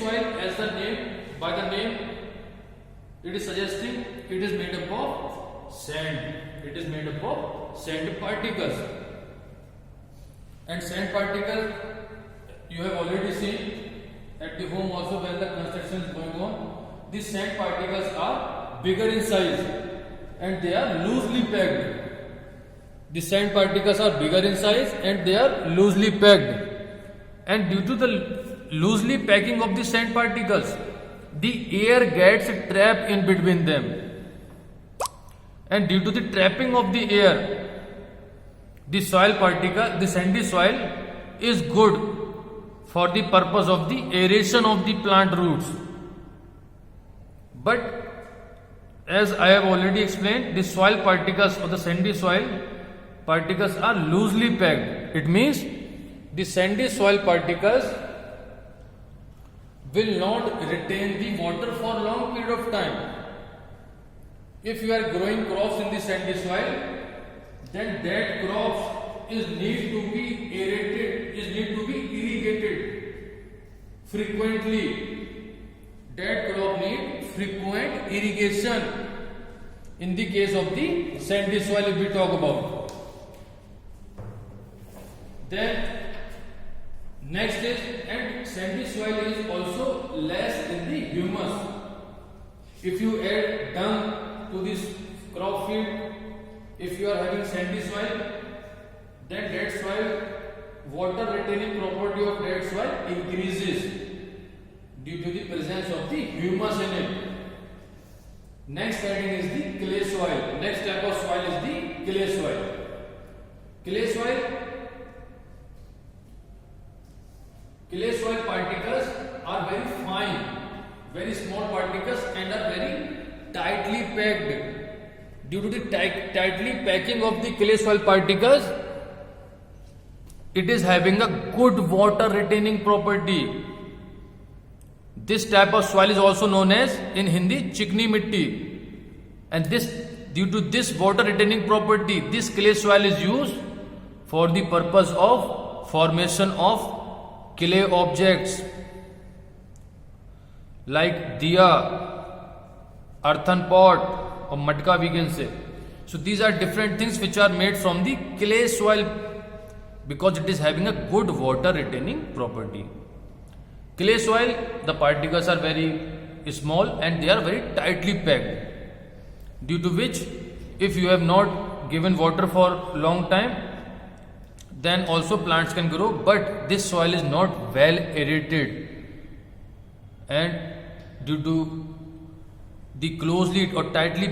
soil, as the name, by the name, it is suggesting it is made up of sand. It is made up of sand particles. And sand particles you have already seen at the home also when the construction is going on. These sand particles are bigger in size and they are loosely packed. The sand particles are bigger in size and they are loosely packed. And due to the loosely packing of the sand particles, the air gets trapped in between them. And due to the trapping of the air, the soil particle, the sandy soil is good for the purpose of the aeration of the plant roots. But as I have already explained, the soil particles or the sandy soil particles are loosely packed. It means the sandy soil particles will not retain the water for a long period of time. If you are growing crops in the sandy soil, then that crops need to be aerated, need to be irrigated frequently. That crop needs frequent irrigation in the case of the sandy soil if we talk about. Then next is, and sandy soil is also less in the humus. If you add dung to this crop field, if you are having sandy soil, then that soil, water retaining property of that soil increases due to the presence of the humus in it. Next heading is the clay soil. Next type of soil is the clay soil. Clay soil particles are very fine, very small particles and are very tightly packed. Due to the tightly packing of the clay soil particles, it is having a good water retaining property. This type of soil is also known as in Hindi chikni mitti. And due to this water retaining property, this clay soil is used for the purpose of formation of clay objects like diya, earthen pot, or matka we can say. So these are different things which are made from the clay soil because it is having a good water retaining property. Clay soil, the particles are very small and they are very tightly packed, due to which if you have not given water for long time, then also plants can grow, but this soil is not well aerated, and due to the closely or tightly